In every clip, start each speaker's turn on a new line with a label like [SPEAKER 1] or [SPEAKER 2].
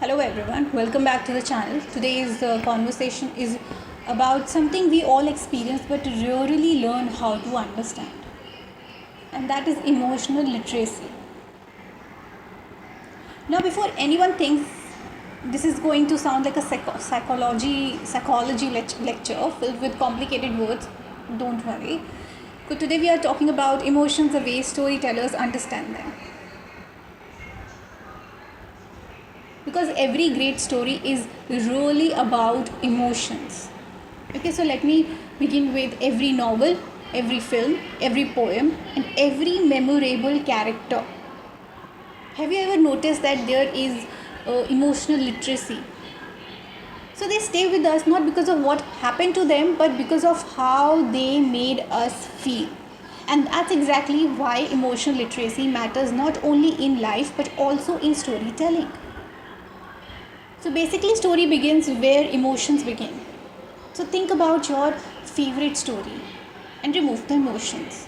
[SPEAKER 1] Hello everyone, welcome back to the channel. Today's conversation is about something we all experience but rarely learn how to understand, and that is emotional literacy. Now, before anyone thinks this is going to sound like a psychology lecture filled with complicated words, don't worry. So today we are talking about emotions the way storytellers understand them. Because every great story is really about emotions. Okay, so let me begin with every novel, every film, every poem, and every memorable character. Have you ever noticed that there is emotional literacy? So they stay with us not because of what happened to them, but because of how they made us feel. And that's exactly why emotional literacy matters not only in life but also in storytelling. So basically, story begins where emotions begin. So think about your favorite story and remove the emotions.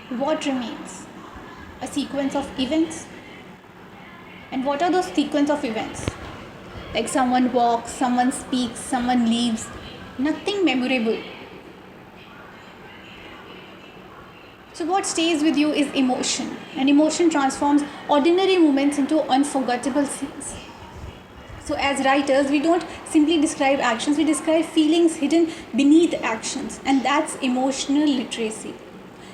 [SPEAKER 1] What remains? A sequence of events. And what are those sequence of events? Like someone walks, someone speaks, someone leaves. Nothing memorable. So what stays with you is emotion. And emotion transforms ordinary moments into unforgettable scenes. So as writers, we don't simply describe actions, we describe feelings hidden beneath actions, and that's emotional literacy.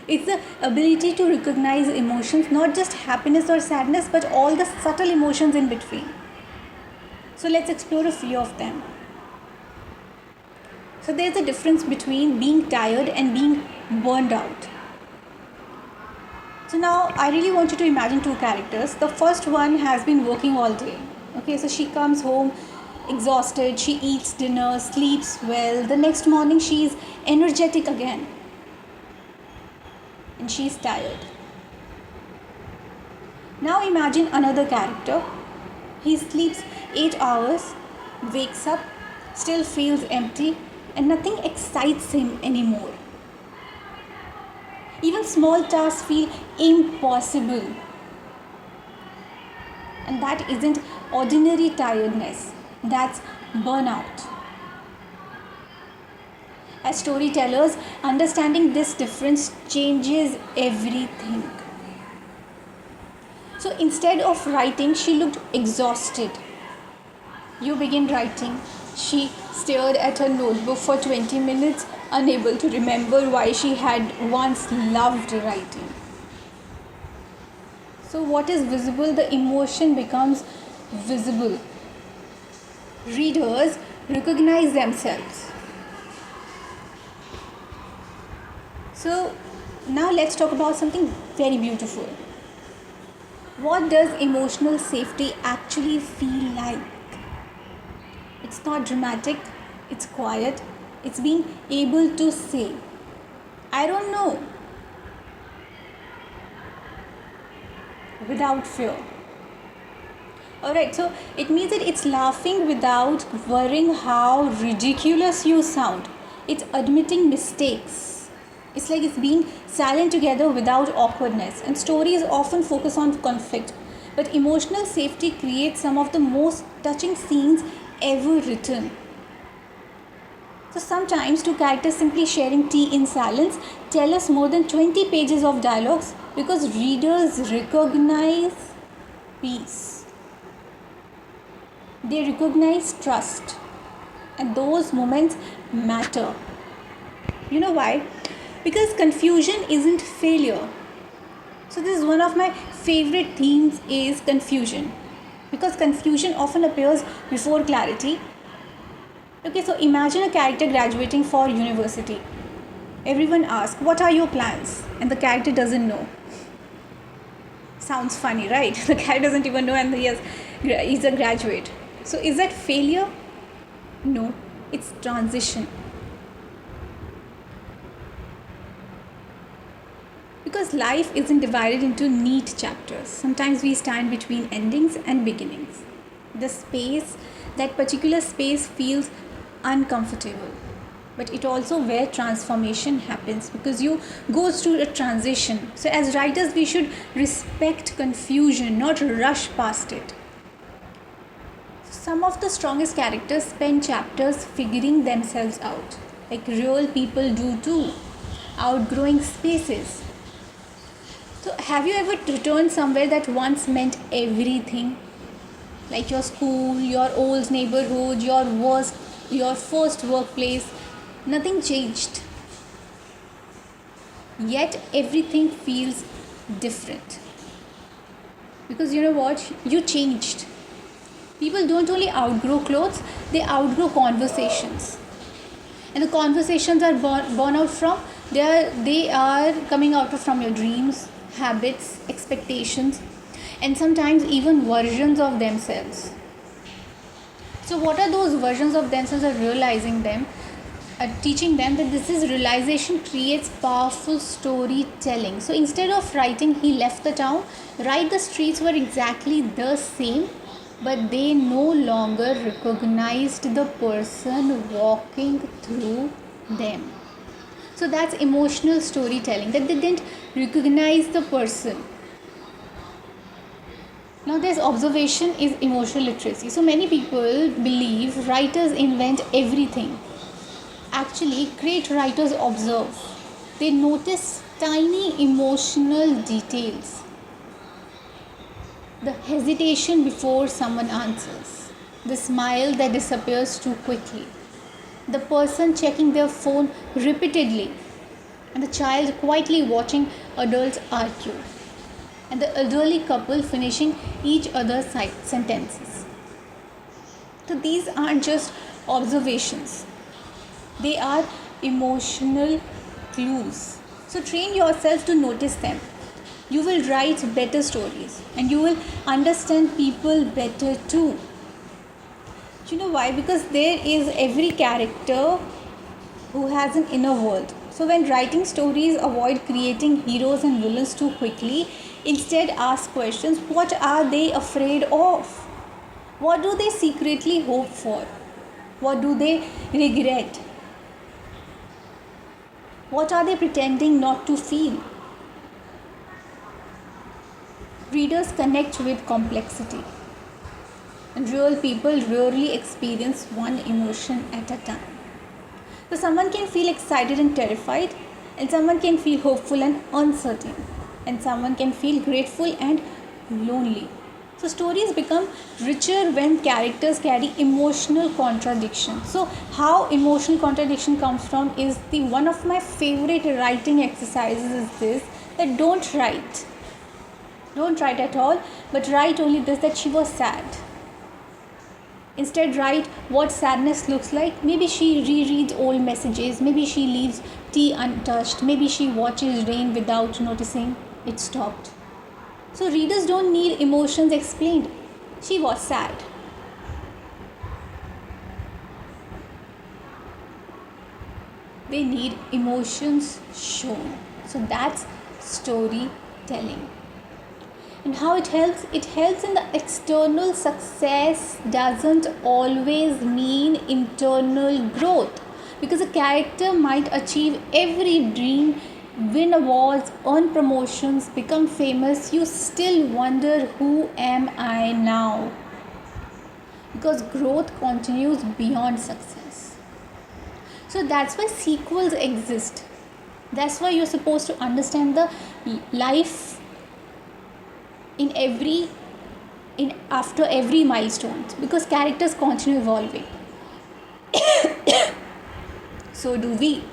[SPEAKER 1] It's the ability to recognize emotions, not just happiness or sadness, but all the subtle emotions in between. So let's explore a few of them. So there's a difference between being tired and being burned out. So now I really want you to imagine two characters. The first one has been working all day. Okay, so she comes home exhausted, she eats dinner, sleeps well. The next morning she is energetic again. And she is tired. Now imagine another character. He sleeps 8 hours, wakes up, still feels empty, and nothing excites him anymore. Even small tasks feel impossible. And that isn't ordinary tiredness, that's burnout. As storytellers, understanding this difference changes everything. So instead of writing, she looked exhausted. You begin writing. She stared at her notebook for 20 minutes, unable to remember why she had once loved writing. So what is visible, the emotion becomes visible. Readers recognize themselves. So now let's talk about something very beautiful. What does emotional safety actually feel like? It's not dramatic, it's quiet, it's being able to say, I don't know, without fear. Alright, so it means that it's laughing without worrying how ridiculous you sound. It's admitting mistakes. It's like it's being silent together without awkwardness. And stories often focus on conflict, but emotional safety creates some of the most touching scenes ever written. So sometimes two characters simply sharing tea in silence tell us more than 20 pages of dialogues because readers recognize peace. They recognize trust, and those moments matter. You know why? Because confusion isn't failure. So this is one of my favorite themes is confusion, because confusion often appears before clarity. Okay, so imagine a character graduating for university. Everyone asks, what are your plans? And the character doesn't know. Sounds funny, right? The character doesn't even know, and he's a graduate. So is that failure? No, it's transition. Because life isn't divided into neat chapters. Sometimes we stand between endings and beginnings. The space, that particular space feels uncomfortable. But it also where transformation happens because you go through a transition. So as writers, we should respect confusion, not rush past it. Some of the strongest characters spend chapters figuring themselves out, like real people do too, outgrowing spaces. So, have you ever returned somewhere that once meant everything? Like your school, your old neighborhood, your first workplace? Nothing changed. Yet everything feels different. Because you know what? You changed. People don't only outgrow clothes, they outgrow conversations. And the conversations are born out from, they are coming out from your dreams, habits, expectations, and sometimes even versions of themselves. So what are those versions of themselves? Are realizing them, teaching them that this is realization creates powerful storytelling. So instead of writing he left the town, write the streets were exactly the same, but they no longer recognized the person walking through them. So that's emotional storytelling, that they didn't recognize the person. Now there's observation is emotional literacy. So many people believe writers invent everything. Actually, great writers observe. They notice tiny emotional details. The hesitation before someone answers. The smile that disappears too quickly. The person checking their phone repeatedly. And the child quietly watching adults argue. And the elderly couple finishing each other's sentences. So these aren't just observations. They are emotional clues. So train yourself to notice them. You will write better stories and you will understand people better too. You know why? Because there is every character who has an inner world. So when writing stories, avoid creating heroes and villains too quickly. Instead, ask questions. What are they afraid of? What do they secretly hope for? What do they regret? What are they pretending not to feel? Readers connect with complexity. And real people rarely experience one emotion at a time. So someone can feel excited and terrified, and someone can feel hopeful and uncertain, and someone can feel grateful and lonely. So stories become richer when characters carry emotional contradiction. So how emotional contradiction comes from is the one of my favorite writing exercises is this, that don't write. Don't write at all, but write only this, that she was sad. Instead, write what sadness looks like. Maybe she rereads old messages. Maybe she leaves tea untouched. Maybe she watches rain without noticing it stopped. So, readers don't need emotions explained. She was sad. They need emotions shown. So, that's storytelling. And how it helps? It helps in the external success doesn't always mean internal growth, because a character might achieve every dream, win awards, earn promotions, become famous. You still wonder, who am I now? Because growth continues beyond success. So that's why sequels exist. That's why you're supposed to understand the life in after every milestone, because characters continue evolving. So do we.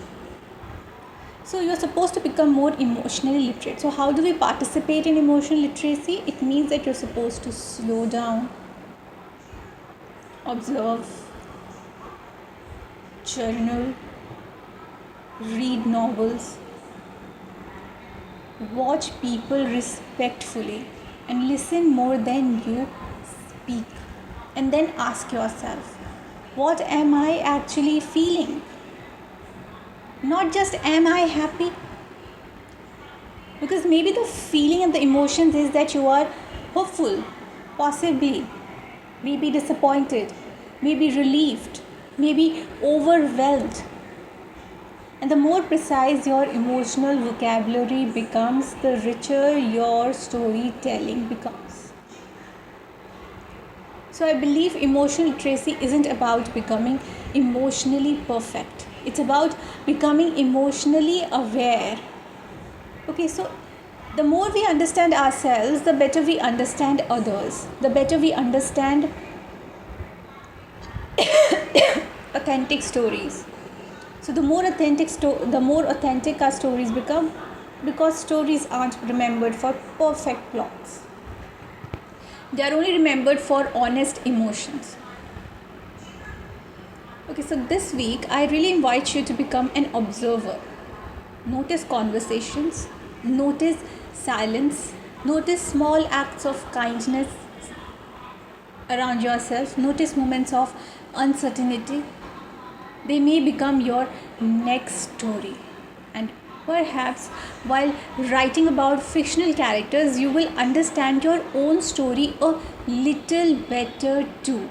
[SPEAKER 1] So you're supposed to become more emotionally literate. So how do we participate in emotional literacy? It means that you're supposed to slow down, observe, journal, read novels, watch people respectfully, and listen more than you speak. And then ask yourself, what am I actually feeling? Not just am I happy? Because maybe the feeling and the emotions is that you are hopeful, possibly, maybe disappointed, maybe relieved, maybe overwhelmed. And the more precise your emotional vocabulary becomes, the richer your storytelling becomes. So I believe emotional literacy isn't about becoming emotionally perfect. It's about becoming emotionally aware. Okay, so the more we understand ourselves, the better we understand others, the better we understand authentic stories. So the more authentic our stories become, because stories aren't remembered for perfect plots. They are only remembered for honest emotions. Okay, so this week I really invite you to become an observer. Notice conversations, notice silence, notice small acts of kindness around yourself, notice moments of uncertainty. They may become your next story. And perhaps while writing about fictional characters, you will understand your own story a little better too.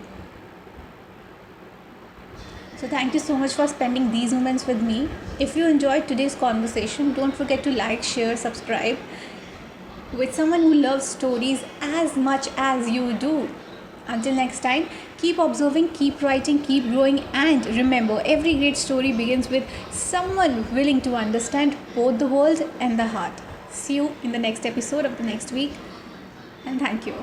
[SPEAKER 1] So, thank you so much for spending these moments with me. If you enjoyed today's conversation, don't forget to like, share, subscribe with someone who loves stories as much as you do. Until next time, keep observing, keep writing, keep growing, and remember every great story begins with someone willing to understand both the world and the heart. See you in the next episode of the next week, and thank you.